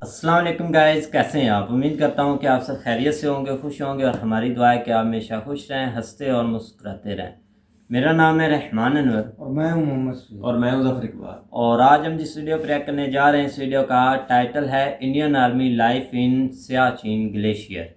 अस्सलाम वालेकुम गाइस, कैसे हैं आप। उम्मीद करता हूं कि आप सब खैरियत से होंगे, खुश होंगे और हमारी दुआ है कि आप हमेशा खुश रहें, हंसते और मुस्कुराते रहें। मेरा नाम है रहमान अनवर और मैं हूं मोहम्मद सुहेल। और मैं हूं ज़फ़र इकबाल। और आज हम जिस वीडियो पर रिएक्ट करने जा रहे हैं, इस वीडियो का टाइटल है Indian Army life in Siachen glacier.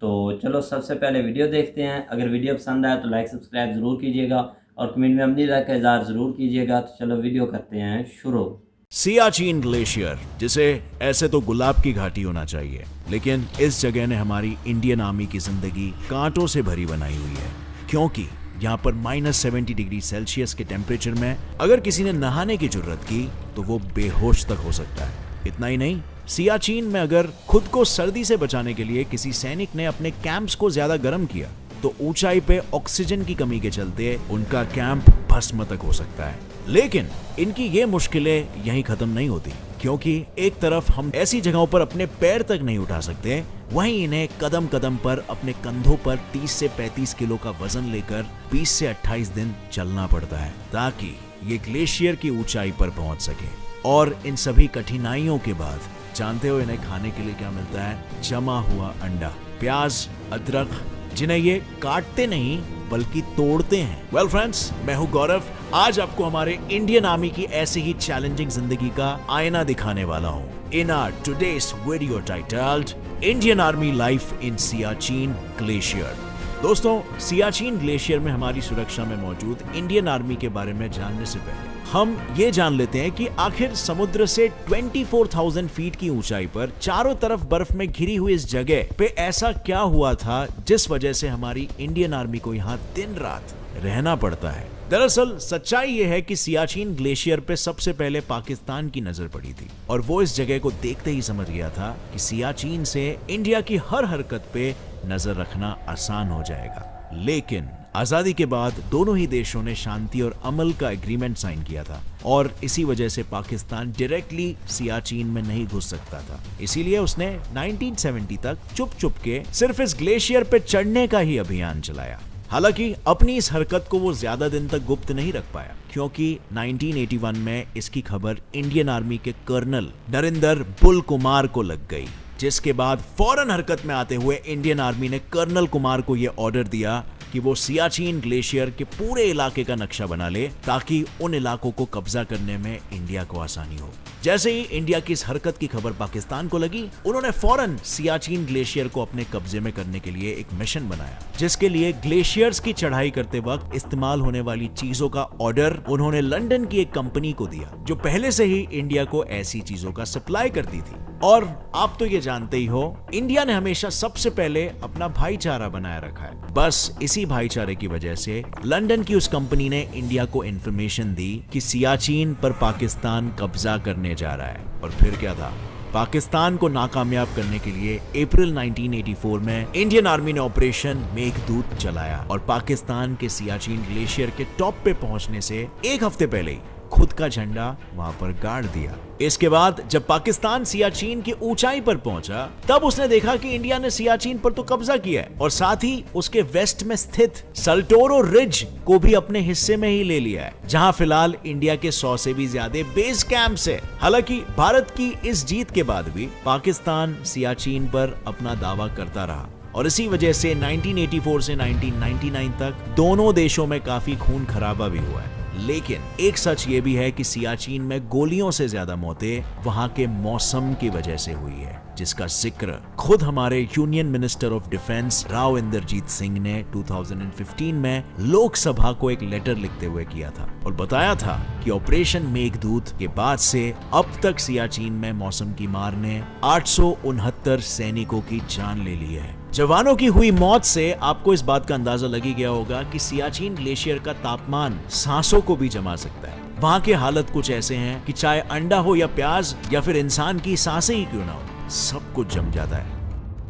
तो चलो सबसे पहले वीडियो देखते हैं। अगर वीडियो पसंद आए तो लाइक सब्सक्राइब ज़रूर कीजिएगा और कमेंट में अपनी राय का इज़हार ज़रूर कीजिएगा। तो चलो वीडियो करते हैं शुरू। सियाचिन ग्लेशियर, जिसे ऐसे तो गुलाब की घाटी होना चाहिए, लेकिन इस जगह ने हमारी इंडियन आर्मी की जिंदगी कांटों से भरी बनाई हुई है, क्योंकि यहाँ पर -70 डिग्री सेल्सियस के टेम्परेचर में अगर किसी ने नहाने की जरूरत की तो वो बेहोश तक हो सकता है। इतना ही नहीं, सियाचिन में अगर खुद को सर्दी से बचाने के लिए किसी सैनिक ने अपने कैंप्स को ज्यादा गर्म किया तो ऊंचाई पे ऑक्सीजन की कमी के चलते उनका कैंप भस्म तक हो सकता है। लेकिन इनकी ये मुश्किलें यहीं खत्म नहीं होती, क्योंकि एक तरफ हम ऐसी जगहों पर अपने पैर तक नहीं उठा सकते, वहीं इन्हें कदम कदम पर अपने कंधों पर 30 से 35 किलो का वजन लेकर 20 से 28 दिन चलना पड़ता है ताकि ये ग्लेशियर की ऊंचाई पर पहुंच सके। और इन सभी कठिनाइयों के बाद जानते हो इन्हें खाने के लिए क्या मिलता है? जमा हुआ अंडा, प्याज, अदरक, जिन्हें ये काटते नहीं बल्कि तोड़ते हैं। वेल फ्रेंड्स, मैं हूं गौरव। आज आपको हमारे इंडियन आर्मी की ऐसी ही चैलेंजिंग जिंदगी का आईना दिखाने वाला हूं in our today's video titled Indian Army life in Siachen glacier. दोस्तों, सियाचिन ग्लेशियर में हमारी सुरक्षा में मौजूद इंडियन आर्मी के बारे में जानने से पहले हम ये जान लेते हैं कि आखिर समुद्र से 24,000 फीट की ऊंचाई पर चारों तरफ बर्फ में घिरी हुई इस जगह पे ऐसा क्या हुआ था जिस वजह से हमारी इंडियन आर्मी को यहाँ दिन रात रहना पड़ता है। दरअसल सच्चाई ये है कि सियाचिन ग्लेशियर पे सबसे पहले पाकिस्तान की नजर पड़ी थी और वो इस जगह को देखते ही समझ गया था कि सियाचिन से इंडिया की हर हरकत पे नजर रखना आसान हो जाएगा। लेकिन आजादी के बाद दोनों ही देशों ने शांति और अमल का एग्रीमेंट साइन किया था और इसी वजह से पाकिस्तान डायरेक्टली सियाचिन में नहीं घुस सकता था। इसीलिए उसने 1970 तक चुप चुप के सिर्फ इस ग्लेशियर पे चढ़ने का ही अभियान चलाया। हालांकि अपनी इस हरकत को वो ज्यादा दिन तक गुप्त नहीं रख पाया, क्योंकि 1981 में इसकी खबर इंडियन आर्मी के कर्नल नरेंद्र बुल कुमार को लग गई, जिसके बाद फौरन हरकत में आते हुए इंडियन आर्मी ने कर्नल कुमार को यह ऑर्डर दिया कि वो सियाचिन ग्लेशियर के पूरे इलाके का नक्शा बना ले ताकि उन इलाकों को कब्जा करने में इंडिया को आसानी हो। जैसे ही इंडिया की इस हरकत की खबर पाकिस्तान को लगी, उन्होंने फौरन सियाचिन ग्लेशियर को अपने कब्जे में करने के लिए एक मिशन बनाया, जिसके लिए ग्लेशियर्स की चढ़ाई करते वक्त इस्तेमाल होने वाली चीजों का ऑर्डर उन्होंने लंदन की एक कंपनी को दिया जो पहले से ही इंडिया को ऐसी चीजों का सप्लाई करती थी। और आप तो ये जानते ही हो, इंडिया ने हमेशा सबसे पहले अपना भाईचारा बनाए रखा है। बस इसी भाईचारे की वजह से लंदन की उस कंपनी ने इंडिया को इंफॉर्मेशन दी कि सियाचिन पर पाकिस्तान कब्जा करने जा रहा है। और फिर क्या था? पाकिस्तान को नाकामयाब करने के लिए अप्रैल 1984 में इंडियन आर्मी ने ऑपरेशन मेघदूत चलाया और पाकिस्तान के सियाचिन ग्लेशियर के टॉप पे पहुंचने से एक हफ्ते पहले ही खुद का झंडा वहां पर गाड़ दिया। इसके बाद जब पाकिस्तान सियाचिन की ऊंचाई पर पहुंचा, तब उसने देखा कि इंडिया ने सियाचिन पर तो कब्जा किया है और साथ ही उसके वेस्ट में स्थित सल्टोरो रिज को भी अपने हिस्से में ही ले लिया है, जहां फिलहाल इंडिया के 100 से भी ज्यादा बेस कैंप्स है। हालांकि भारत की इस जीत के बाद भी पाकिस्तान सियाचिन पर अपना दावा करता रहा और इसी वजह से 1984 से 1999 तक दोनों देशों में काफी खून खराबा भी हुआ है। लेकिन एक सच ये भी है कि सियाचिन में गोलियों से ज्यादा मौतें वहां के मौसम की वजह से हुई है, जिसका जिक्र खुद हमारे union minister of defence Rao Inderjit Singh ने 2015 में लोकसभा को एक लेटर लिखते हुए किया था और बताया था कि ऑपरेशन मेघदूत के बाद से अब तक सियाचिन में मौसम की मार ने 869 सैनिकों की जान ले ली है। जवानों की हुई मौत से आपको इस बात का अंदाजा लग ही गया होगा कि सियाचिन ग्लेशियर का तापमान सांसों को भी जमा सकता है। वहां के हालत कुछ ऐसे हैं कि चाहे अंडा हो या प्याज या फिर इंसान की सांसें ही क्यों ना हो, सब कुछ जम जाता है।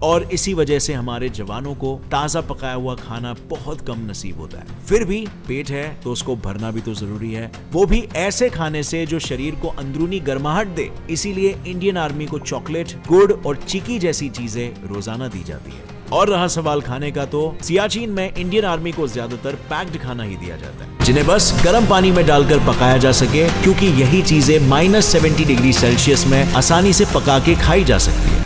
और इसी वजह से हमारे जवानों को ताजा पकाया हुआ खाना बहुत कम नसीब होता है। फिर भी पेट है तो उसको भरना भी तो जरूरी है, वो भी ऐसे खाने से जो शरीर को अंदरूनी गर्माहट दे। इसीलिए इंडियन आर्मी को चॉकलेट, गुड़ और चिकी जैसी चीजें रोजाना दी जाती है। और रहा सवाल खाने का, तो सियाचिन में इंडियन आर्मी को ज्यादातर पैक्ड खाना ही दिया जाता है, जिन्हें बस गर्म पानी में डालकर पकाया जा सके, क्योंकि यही चीजें -70 डिग्री सेल्सियस में आसानी से पका के खाई जा सकती है।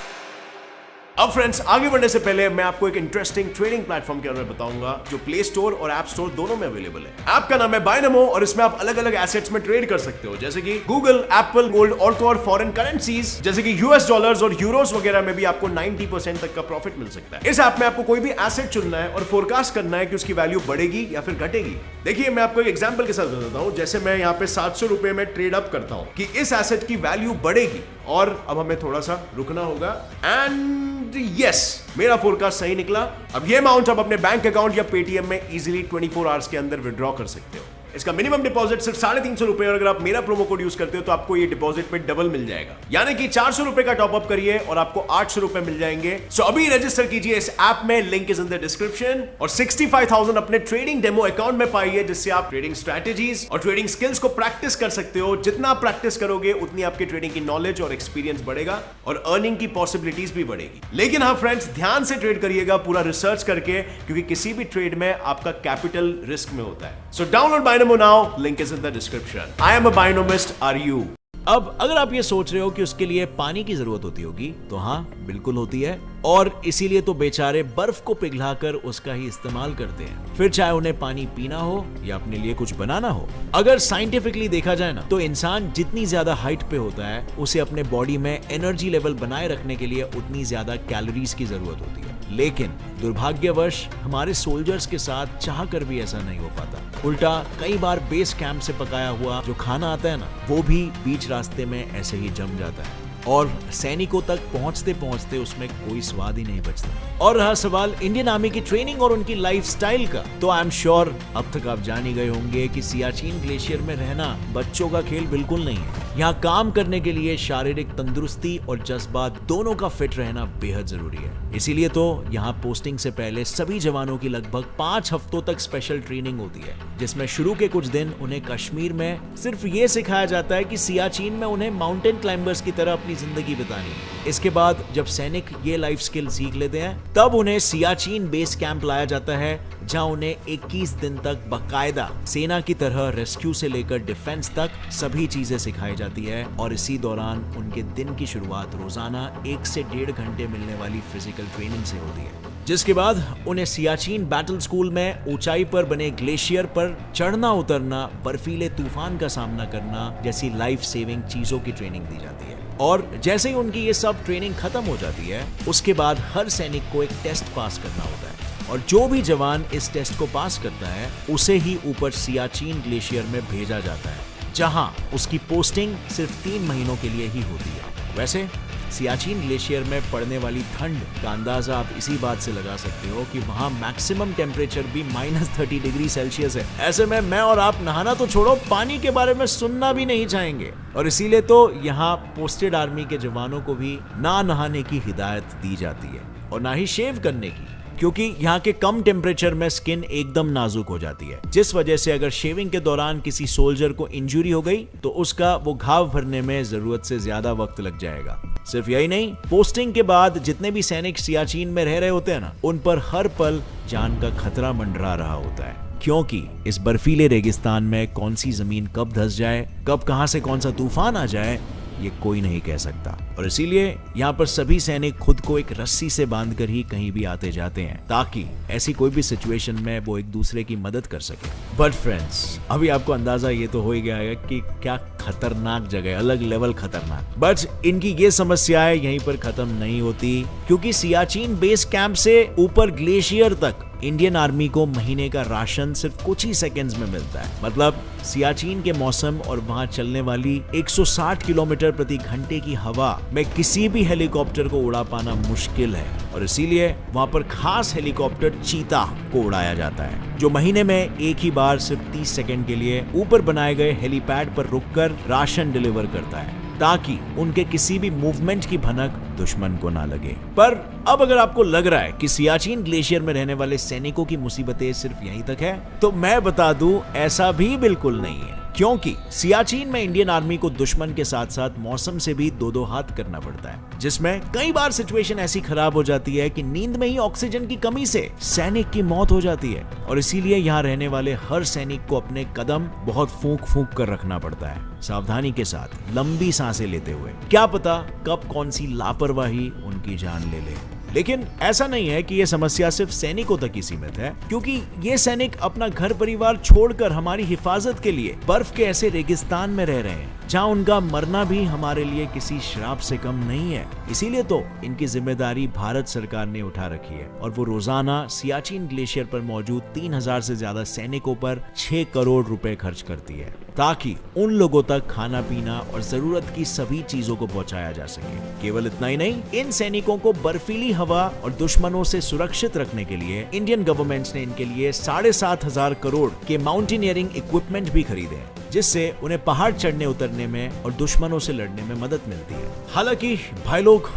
अब फ्रेंड्स, आगे बढ़ने से पहले मैं आपको एक इंटरेस्टिंग ट्रेडिंग प्लेटफॉर्म के बारे में बताऊंगा जो प्ले स्टोर और ऐप स्टोर दोनों में अवेलेबल है। ऐप का नाम है बाइनोमो और इसमें आप अलग अलग एसेट्स में ट्रेड कर सकते हो, जैसे कि गूगल, एप्पल, गोल्ड और फॉरेन करेंसीज जैसे कि यूएस डॉलर्स और यूरोस वगैरह में भी आपको 90% तक का प्रॉफिट मिल सकता है। इस ऐप में आपको कोई भी एसेट चुनना है और फोरकास्ट करना है कि उसकी वैल्यू बढ़ेगी या फिर घटेगी। देखिए, मैं आपको एक एग्जांपल के साथ बताता हूं। जैसे मैं यहाँ पे 700 रुपए में ट्रेड अप करता हूं कि इस एसेट की वैल्यू बढ़ेगी, और अब हमें थोड़ा सा रुकना होगा। एंड यस, मेरा फोरकास्ट सही निकला। अब ये अमाउंट आप अपने बैंक अकाउंट या पेटीएम में इजीली 24 आवर्स के अंदर विड्रॉ कर सकते हो। इसका मिनिमम डिपॉजिट सिर्फ 350 रुपए, और अगर आप मेरा प्रोमो कोड यूज करते हो तो आपको ये डिपॉजिट पे डबल मिल जाएगा, यानी कि 400 रुपए का टॉप अप करिए और आपको 800 रुपए मिल जाएंगे। सो अभी रजिस्टर कीजिए इस ऐप में, link is in the description, और 65,000 अपने ट्रेडिंग डेमो अकाउंट में पाइए, जिससे आप ट्रेडिंग स्ट्रैटेजीज और ट्रेडिंग स्किल्स को प्रैक्टिस कर सकते हो। जितना आप प्रैक्टिस करोगे उतनी आपके ट्रेडिंग की नॉलेज और एक्सपीरियंस बढ़ेगा और अर्निंग की पॉसिबिलिटीज भी बढ़ेगी। लेकिन हाँ फ्रेंड्स, ध्यान से ट्रेड करिएगा, पूरा रिसर्च करके, क्योंकि किसी भी ट्रेड में आपका कैपिटल रिस्क में होता है। So download Binomo now, link is in the description. I am a binomist, are you? अब अगर आप ये सोच रहे हो कि उसके लिए पानी की जरूरत होती होगी, तो हाँ, बिल्कुल होती है, और इसीलिए तो बेचारे बर्फ को पिघलाकर उसका ही इस्तेमाल करते हैं, फिर चाहे उन्हें पानी पीना हो या अपने लिए कुछ बनाना हो। अगर साइंटिफिकली देखा जाए ना, तो इंसान जितनी ज्यादा हाइट पे होता है, उसे अपने बॉडी में एनर्जी लेवल बनाए रखने के लिए उतनी ज्यादा कैलोरीज की जरूरत होती है। लेकिन दुर्भाग्यवश हमारे सोल्जर्स के साथ चाह कर भी ऐसा नहीं हो पाता। उल्टा कई बार बेस कैंप से पकाया हुआ जो खाना आता है ना, वो भी बीच रास्ते में ऐसे ही जम जाता है, और सैनिकों तक पहुंचते पहुंचते उसमें कोई स्वाद ही नहीं बचता। और रहा सवाल इंडियन आर्मी की ट्रेनिंग और उनकी लाइफस्टाइल का, तो आई एम श्योर अब तक आप जान ही गए होंगे कि सियाचिन ग्लेशियर में रहना बच्चों का खेल बिल्कुल नहीं है। यहाँ काम करने के लिए शारीरिक तंदुरुस्ती और जज्बात दोनों का फिट रहना बेहद जरूरी है। इसीलिए तो यहाँ पोस्टिंग से पहले सभी जवानों की लगभग 5 हफ्तों तक स्पेशल ट्रेनिंग होती है, जिसमें शुरू के कुछ दिन उन्हें कश्मीर में सिर्फ ये सिखाया जाता है कि सियाचिन में उन्हें माउंटेन क्लाइंबर्स की तरह अपनी जिंदगी बितानी है। इसके बाद जब सैनिक ये लाइफ स्किल सीख लेते हैं, तब उन्हें सियाचिन बेस कैंप लाया जाता है, जहां उन्हें 21 दिन तक बकायदा सेना की तरह रेस्क्यू से लेकर डिफेंस तक सभी चीजें सिखाई जाती है। और इसी दौरान उनके दिन की शुरुआत रोजाना 1 से 1.5 घंटे मिलने वाली फिजिकल ट्रेनिंग से होती है, जिसके बाद उन्हें सियाचिन बैटल स्कूल में ऊंचाई पर बने ग्लेशियर पर चढ़ना उतरना, बर्फीले तूफान का सामना करना जैसी लाइफ सेविंग चीजों की ट्रेनिंग दी जाती है। और जैसे ही उनकी ये सब ट्रेनिंग खत्म हो जाती है, उसके बाद हर सैनिक को एक टेस्ट पास करना होता है, और जो भी जवान इस टेस्ट को पास करता है उसे ही ऊपर सियाचिन ग्लेशियर में भेजा जाता है, जहां उसकी पोस्टिंग सिर्फ 3 महीनों के लिए ही होती है। वैसे सियाचिन ग्लेशियर में पड़ने वाली ठंड का अंदाजा आप इसी बात से लगा सकते हो कि वहां मैक्सिमम टेम्परेचर भी -30 डिग्री सेल्सियस है। ऐसे में मैं और आप नहाना तो छोड़ो, पानी के बारे में सुनना भी नहीं चाहेंगे। और इसीलिए तो यहाँ पोस्टेड आर्मी के जवानों को भी ना नहाने की हिदायत दी जाती है, और ना ही शेव करने की, क्योंकि यहाँ के कम टेम्परेचर में स्किन एकदम नाजुक हो जाती है, जिस वजह से अगर शेविंग के दौरान किसी सोल्जर को इंजरी हो गई तो उसका वो घाव भरने में जरूरत से ज्यादा वक्त लग जाएगा। सिर्फ यही नहीं, पोस्टिंग के बाद जितने भी सैनिक सियाचिन में रह रहे होते हैं ना, उन पर हर पल जान का खतरा मंडरा रहा होता है, क्योंकि इस बर्फीले रेगिस्तान में कौन सी जमीन कब धंस जाए, कब कहां से कौन सा तूफान आ जाए, ये कोई नहीं कह सकता। और इसीलिए यहाँ पर सभी सैनिक खुद को एक रस्सी से बांधकर ही कहीं भी आते जाते हैं, ताकि ऐसी कोई भी सिचुएशन में वो एक दूसरे की मदद कर सके। बट फ्रेंड्स, अभी आपको अंदाजा ये तो हो ही गया है कि क्या खतरनाक जगह, अलग लेवल खतरनाक। बट इनकी ये समस्याएं यहीं पर खत्म नहीं होती, क्योंकि सियाचिन बेस कैंप से ऊपर ग्लेशियर तक इंडियन आर्मी को महीने का राशन सिर्फ कुछ ही सेकंड्स में मिलता है। मतलब सियाचिन के मौसम और वहां चलने वाली 160 किलोमीटर प्रति घंटे की हवा में किसी भी हेलीकॉप्टर को उड़ा पाना मुश्किल है, और इसीलिए वहां पर खास हेलीकॉप्टर चीता को उड़ाया जाता है, जो महीने में एक ही बार सिर्फ 30 सेकंड के लिए ऊपर बनाए गए हेलीपैड पर रुककर राशन डिलीवर करता है, ताकि उनके किसी भी मूवमेंट की भनक दुश्मन को ना लगे। पर अब अगर आपको लग रहा है कि सियाचिन ग्लेशियर में रहने वाले सैनिकों की मुसीबतें सिर्फ यहीं तक है, तो मैं बता दूं, ऐसा भी बिल्कुल नहीं है, क्योंकि सियाचिन में इंडियन आर्मी को दुश्मन के साथ साथ मौसम से भी दो हाथ करना पड़ता है, जिसमें कई बार सिचुएशन ऐसी खराब हो जाती है कि नींद में ही ऑक्सीजन की कमी से सैनिक की मौत हो जाती है। और इसीलिए यहाँ रहने वाले हर सैनिक को अपने कदम बहुत फूंक फूंक कर रखना पड़ता है, सावधानी के साथ लंबी सांसें लेते हुए। क्या पता कब कौन सी लापरवाही उनकी जान ले ले। लेकिन ऐसा नहीं है कि ये समस्या सिर्फ सैनिकों तक ही सीमित है, क्योंकि ये सैनिक अपना घर परिवार छोड़कर हमारी हिफाजत के लिए बर्फ के ऐसे रेगिस्तान में रह रहे हैं जहां उनका मरना भी हमारे लिए किसी श्राप से कम नहीं है। इसीलिए तो इनकी जिम्मेदारी भारत सरकार ने उठा रखी है और वो रोजाना सियाचिन ग्लेशियर पर मौजूद 3000 से ज्यादा सैनिकों पर 6 करोड़ रुपए खर्च करती है, ताकि उन लोगों तक खाना पीना और जरूरत की सभी चीजों को पहुंचाया जा सके। केवल इतना ही नहीं, इन सैनिकों को बर्फीली हवा और दुश्मनों से सुरक्षित रखने के लिए इंडियन गवर्नमेंट ने इनके लिए 7,500 करोड़ के माउंटेनियरिंग इक्विपमेंट भी खरीदे हैं, जिससे उन्हें पहाड़ चढ़ने उतरने में और दुश्मनों से लड़ने में मदद मिलती है। हालांकि भाई लोग,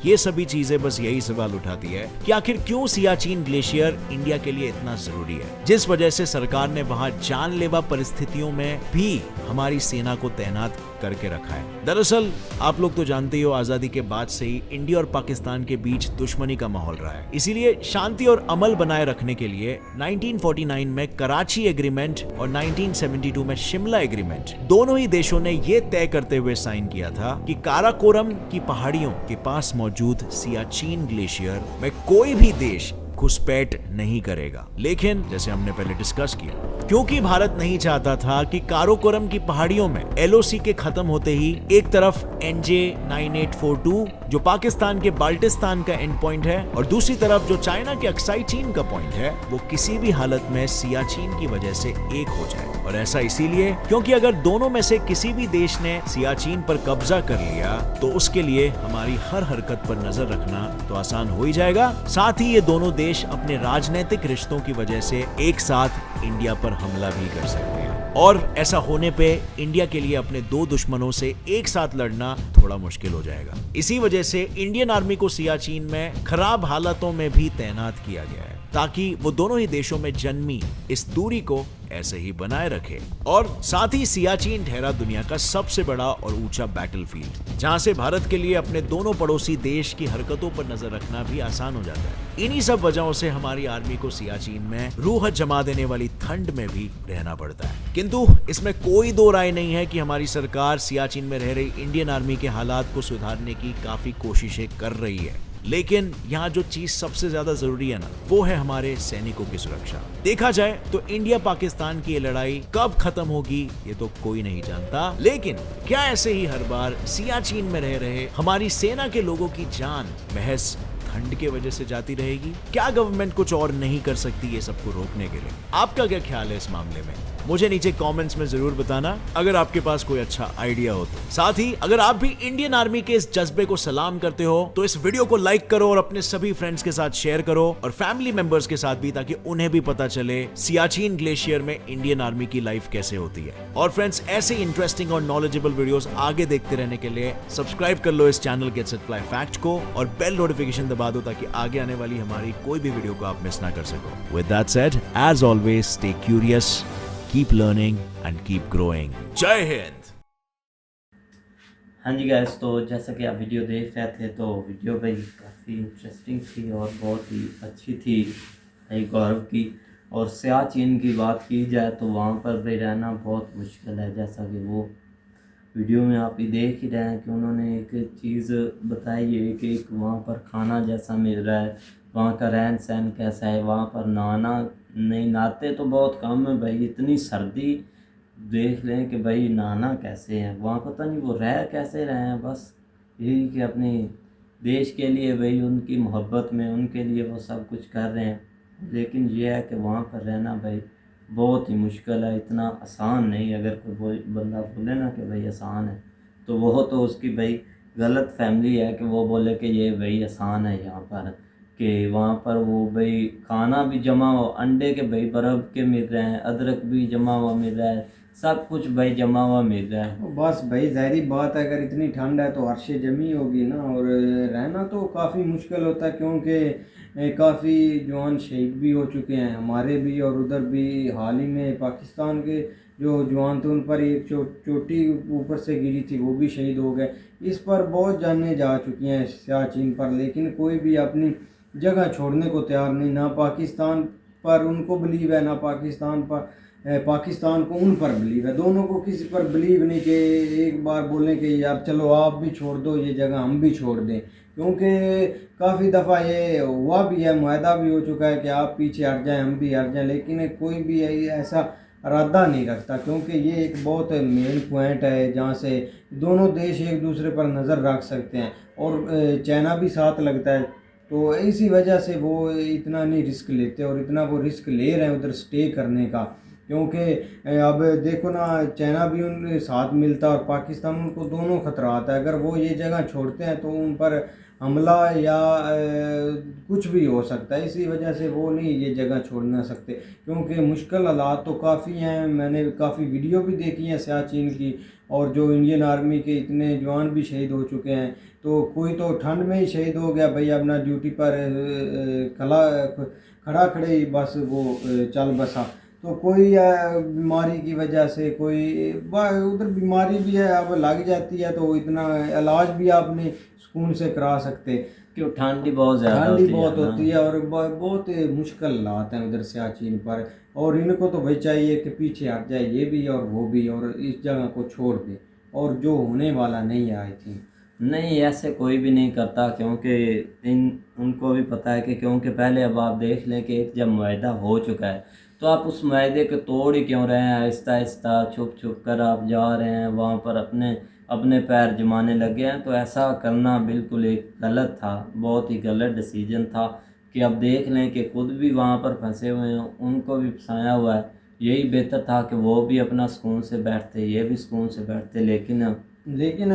ये सभी चीजें बस यही सवाल उठाती है कि आखिर क्यों सियाचिन ग्लेशियर इंडिया के लिए इतना जरूरी है, जिस वजह से सरकार ने वहां जानलेवा परिस्थितियों में भी हमारी सेना को तैनात करके रखा है। दरअसल आप लोग तो जानते ही हो, आजादी के बाद से ही इंडिया और पाकिस्तान के बीच दुश्मनी का माहौल रहा है। इसीलिए शांति और अमल बनाए रखने के लिए 1949 में कराची एग्रीमेंट और 1972 में शिमला एग्रीमेंट, दोनों ही देशों ने ये तय करते हुए साइन किया था कि काराकोरम की पहाड़ियों के पास मौजूद सियाचिन ग्लेशियर में कोई भी देश घुसपैठ नहीं करेगा। लेकिन जैसे हमने पहले डिस्कस किया, क्योंकि भारत नहीं चाहता था कि काराकोरम की पहाड़ियों में एलओसी के खत्म होते ही एक तरफ NJ 9842 जो पाकिस्तान के बाल्टिस्तान का एंड पॉइंट है और दूसरी तरफ जो चाइना के अक्साई चीन का पॉइंट है, वो किसी भी हालत में सियाचिन की वजह से एक हो जाए। और ऐसा इसीलिए क्योंकि अगर दोनों में से किसी भी देश ने सियाचिन पर कब्जा कर लिया तो उसके लिए हमारी हर हरकत पर नजर रखना तो आसान हो ही जाएगा। साथ ही ये दोनों देश अपने राजनीतिक रिश्तों की वजह से एक साथ इंडिया पर हमला भी कर सकते हैं, और ऐसा होने पे इंडिया के लिए अपने दो दुश्मनों से एक साथ लड़ना थोड़ा मुश्किल हो जाएगा। इसी वजह से इंडियन आर्मी को सियाचिन में खराब हालातों में भी तैनात किया गया है, ताकि वो दोनों ही देशों में जन्मी इस दूरी को ऐसे ही बनाए रखे। और साथ ही सियाचिन ठहरा दुनिया का सबसे बड़ा और ऊंचा बैटलफील्ड, जहां से भारत के लिए अपने दोनों पड़ोसी देश की हरकतों पर नजर रखना भी आसान हो जाता है। इन्हीं सब वजहों से हमारी आर्मी को सियाचिन में रूह जमा देने वाली ठंड में भी रहना पड़ता है। किंतु इसमें कोई दो राय नहीं है कि हमारी सरकार सियाचिन में रह रही इंडियन आर्मी के हालात को सुधारने की काफी कोशिशें कर रही है। लेकिन यहाँ जो चीज सबसे ज्यादा जरूरी है ना, वो है हमारे सैनिकों की सुरक्षा। देखा जाए तो इंडिया पाकिस्तान की ये लड़ाई कब खत्म होगी ये तो कोई नहीं जानता, लेकिन क्या ऐसे ही हर बार सियाचिन में रह रहे हमारी सेना के लोगों की जान महज ठंड के वजह से जाती रहेगी? क्या गवर्नमेंट कुछ और नहीं कर सकती ये सबको रोकने के लिए? आपका क्या ख्याल है इस मामले में? मुझे नीचे कमेंट्स में जरूर बताना अगर आपके पास कोई अच्छा आइडिया हो तो। साथ ही अगर आप भी इंडियन आर्मी के इस जज्बे को सलाम करते हो तो इस वीडियो को लाइक करो और अपने सभी फ्रेंड्स के साथ शेयर करो और फैमिली मेंबर्स के साथ भी, ताकि उन्हें भी पता चले सियाचिन ग्लेशियर में इंडियन आर्मी की लाइफ कैसे होती है। और फ्रेंड्स, ऐसे इंटरेस्टिंग और नॉलेजेबल वीडियोस आगे देखते रहने के लिए सब्सक्राइब कर लो इस channel gets it fly fact को और बेल नोटिफिकेशन दबा दो, ताकि आगे आने वाली हमारी कोई भी वीडियो को आप मिस ना कर सको। With that said, as always stay curious, keep learning and keep growing. जय हिंद। हाँ जी गाइस, तो जैसा कि आप वीडियो देख रहे थे तो वीडियो भाई काफ़ी इंटरेस्टिंग थी और बहुत ही अच्छी थी, एक गौरव की। और सियाचिन की बात की जाए तो वहाँ पर भी रहना बहुत मुश्किल है, जैसा कि वो वीडियो में आप ही देख ही रहे हैं कि उन्होंने एक चीज़ बताई है कि एक वहाँ पर खाना जैसा मिल रहा है, वहाँ का रहन सहन कैसा है, वहाँ पर नहाना नहीं, नहाते तो बहुत कम है भाई, इतनी सर्दी देख लें कि भाई नहाना कैसे है वहाँ, पता नहीं वो रह कैसे रहे हैं। बस यही कि अपने देश के लिए भाई, उनकी मोहब्बत में उनके लिए वो सब कुछ कर रहे हैं, लेकिन ये है कि वहाँ पर रहना भाई बहुत ही मुश्किल है, इतना आसान नहीं। अगर कोई बंदा बोले ना कि भाई आसान है तो वो तो उसकी भाई गलत फैमिली है कि वो बोले कि ये भाई आसान है यहाँ पर, कि वहाँ पर वो भाई खाना भी जमा हो, अंडे के भाई बर्फ़ के मिल रहे हैं, अदरक भी जमा हुआ मिल रहा है, सब कुछ भाई जमा हुआ मिल रहा है। बस भाई ज़ाहिरी बात है, अगर इतनी ठंड है तो अर्शे जमी होगी ना, और रहना तो काफ़ी मुश्किल होता है, क्योंकि काफ़ी जवान शहीद भी हो चुके हैं हमारे भी, और उधर भी हाल ही में पाकिस्तान के जो जवान थे उन पर एक चोटी ऊपर से गिरी थी, वो भी शहीद हो गए। इस पर बहुत जानें जा चुकी हैं सियाचिन पर, लेकिन कोई भी अपनी जगह छोड़ने को तैयार नहीं, ना पाकिस्तान पर उनको बिलीव है, ना पाकिस्तान पर पाकिस्तान को उन पर बिलीव है। दोनों को किसी पर बिलीव नहीं कि एक बार बोलें कि यार चलो आप भी छोड़ दो ये जगह, हम भी छोड़ दें, क्योंकि काफ़ी दफ़ा ये हुआ भी है, मुआहदा भी हो चुका है कि आप पीछे हट जाएं हम भी हट जाएं, लेकिन कोई भी ऐसा इरादा नहीं रखता, क्योंकि ये एक बहुत मेन पॉइंट है जहाँ से दोनों देश एक दूसरे पर नज़र रख सकते हैं, और चाइना भी साथ लगता है, तो इसी वजह से वो इतना नहीं रिस्क लेते, और इतना वो रिस्क ले रहे हैं उधर स्टे करने का, क्योंकि अब देखो ना, चाइना भी उन साथ मिलता है और पाकिस्तान, उनको दोनों खतरा आता है। अगर वो ये जगह छोड़ते हैं तो उन पर हमला या कुछ भी हो सकता है, इसी वजह से वो नहीं ये जगह छोड़ ना सकते, क्योंकि मुश्किल हालात तो काफ़ी हैं। मैंने काफ़ी वीडियो भी देखी हैं सियाचिन की, और जो इंडियन आर्मी के इतने जवान भी शहीद हो चुके हैं, तो कोई तो ठंड में ही शहीद हो गया भाई, अपना ड्यूटी पर खड़ा खड़े ही बस वो चल बसा, तो कोई बीमारी की वजह से, कोई उधर बीमारी भी है अब लग जाती है, तो इतना इलाज भी आप नहीं सुकून से करा सकते, क्यों ठंडी बहुत ज़्यादा ठंडी बहुत ना। होती है, और बहुत मुश्किल हालात हैं उधर सियाचिन पर, और इनको तो भाई चाहिए कि पीछे हट जाए ये भी और वो भी, और इस जगह को छोड़ दे, और जो होने वाला नहीं है आई थिंक। नहीं, ऐसे कोई भी नहीं करता, क्योंकि उनको भी पता है कि क्योंकि पहले अब आप देख लें कि एक जब मुआहदा हो चुका है तो आप उस मुआहदे के तोड़ ही क्यों रहे हैं। आहिस्ता आहिस्ता छुप छुप कर आप जा रहे हैं वहाँ पर, अपने अपने पैर जमाने लगे हैं। तो ऐसा करना बिल्कुल एक गलत था, बहुत ही गलत डिसीजन था कि अब देख लें कि खुद भी वहाँ पर फंसे हुए हैं, उनको भी फंसाया हुआ है। यही बेहतर था कि वो भी अपना सुकून से बैठते, ये भी सुकून से बैठते। लेकिन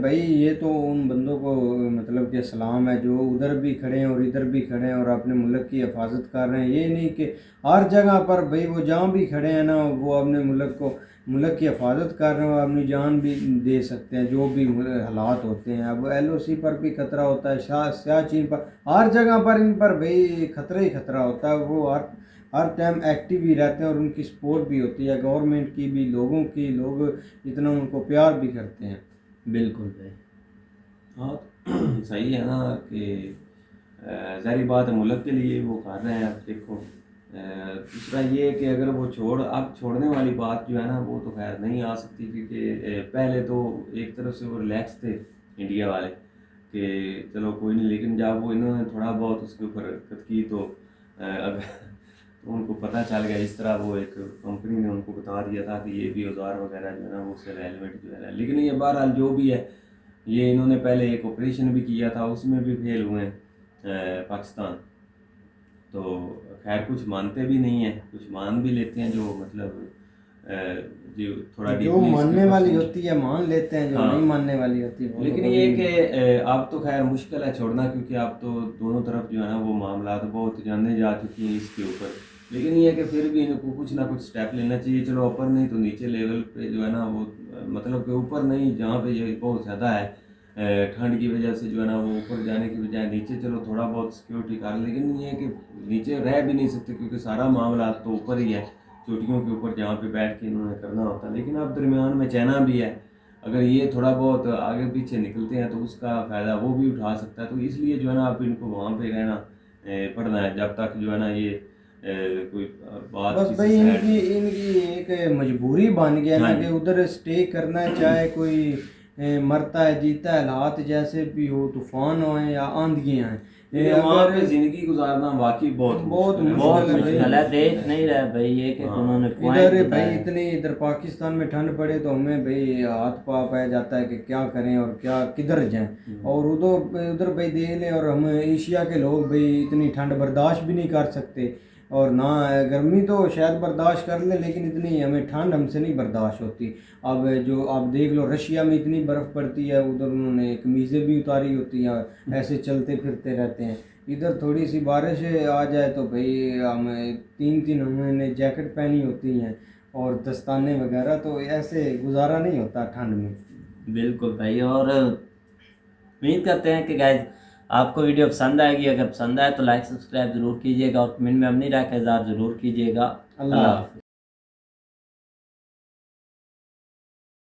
भाई ये तो उन बंदों को मतलब कि सलाम है जो उधर भी खड़े हैं और इधर भी खड़े हैं और अपने मुल्क की हिफाजत कर रहे हैं। ये नहीं कि हर जगह पर भाई वो जहाँ भी खड़े हैं ना, वो अपने मुल्क की हिफाजत कर रहे हैं और अपनी जान भी दे सकते हैं जो भी हालात होते हैं। अब LOC पर भी खतरा होता है, सियाचिन पर, हर जगह पर इन पर भाई खतरा ही खतरा होता है। वो हर टाइम एक्टिव ही रहते हैं और उनकी सपोर्ट भी होती है गवर्नमेंट की भी, लोगों की, लोग इतना उनको प्यार भी करते हैं। बिल्कुल भाई। हाँ सही है ना कि ज़ाहिर बात है मुल्क के लिए वो कर रहे हैं। अब देखो दूसरा ये है कि अगर वो अब छोड़ने वाली बात जो है ना वो तो खैर नहीं आ सकती, क्योंकि पहले तो एक तरफ से वो रिलैक्स थे इंडिया वाले कि चलो कोई नहीं, लेकिन जब वो इन्होंने थोड़ा बहुत उसके ऊपर हरकत की तो अब तो उनको पता चल गया। इस तरह वो एक कंपनी ने उनको बता दिया था कि ये भी औजार वगैरह जो है ना वो उससे रेलिवेंट जो है। लेकिन ये बहरहाल जो भी है, ये इन्होंने पहले एक ऑपरेशन भी किया था, उसमें भी फेल हुए हैं पाकिस्तान। तो खैर कुछ मानते भी नहीं है, कुछ मान भी लेते हैं, जो मतलब जो थोड़ा जो मानने वाली होती है मान लेते हैं, जो हाँ। नहीं मानने वाली होती है लेकिन ये कि अब तो खैर मुश्किल है छोड़ना, क्योंकि अब तो दोनों तरफ जो है ना वो मामला तो बहुत जाने जा चुकी हैं इसके ऊपर। लेकिन ये है कि फिर भी इनको कुछ ना कुछ स्टेप लेना चाहिए। चलो ऊपर नहीं तो नीचे लेवल पे जो है ना वो मतलब कि ऊपर नहीं, जहाँ पे ये बहुत ज़्यादा है ठंड की वजह से जो है ना वो ऊपर जाने की बजाय नीचे चलो थोड़ा बहुत सिक्योरिटी कर, लेकिन ये है कि नीचे रह भी नहीं सकते क्योंकि सारा मामला तो ऊपर ही है, चोटियों के ऊपर जहाँ पे बैठ के इन्होंने करना होता है। लेकिन अब दरमियान में चाइना भी है, अगर ये थोड़ा बहुत आगे पीछे निकलते हैं तो उसका फ़ायदा वो भी उठा सकता है। तो इसलिए जो है ना आप इनको वहाँ पे रहना पड़ना है जब तक जो है ना ये कोई बात बस भाई इनकी एक मजबूरी बन गया ना कि उधर स्टे करना है, चाहे कोई मरता है जीता है, हालात जैसे भी हो, तूफान हो या आंधियाँ हैं, वहाँ पे जिंदगी गुजारना वाकई बहुत मुश्किल है। देख नहीं रहा भाई ये कि उन्होंने इधर भाई इतनी इधर पाकिस्तान में ठंड पड़े तो हमें भाई हाथ पा जाता है कि क्या करें और क्या किधर जाएं, और उधर भाई देख लें, और हम एशिया के लोग भाई इतनी ठंड बर्दाश्त भी नहीं कर सकते, और ना गर्मी तो शायद बर्दाश्त कर ले, लेकिन इतनी हमें ठंड हमसे नहीं बर्दाश्त होती। अब जो आप देख लो रशिया में इतनी बर्फ़ पड़ती है, उधर उन्होंने कमीज़ें भी उतारी होती हैं, ऐसे चलते फिरते रहते हैं। इधर थोड़ी सी बारिश आ जाए तो भाई हम 3-3 हमने जैकेट पहनी होती हैं, और दस्ताने वगैरह, तो ऐसे गुजारा नहीं होता ठंड में। बिल्कुल भाई, और उम्मीद करते हैं कि गाइज आपको वीडियो पसंद आएगी। अगर पसंद आए तो लाइक सब्सक्राइब ज़रूर कीजिएगा और कमेंट में अपनी राय का इज़हार ज़रूर कीजिएगा। अल्लाह अल्लाह हाफ़िज़।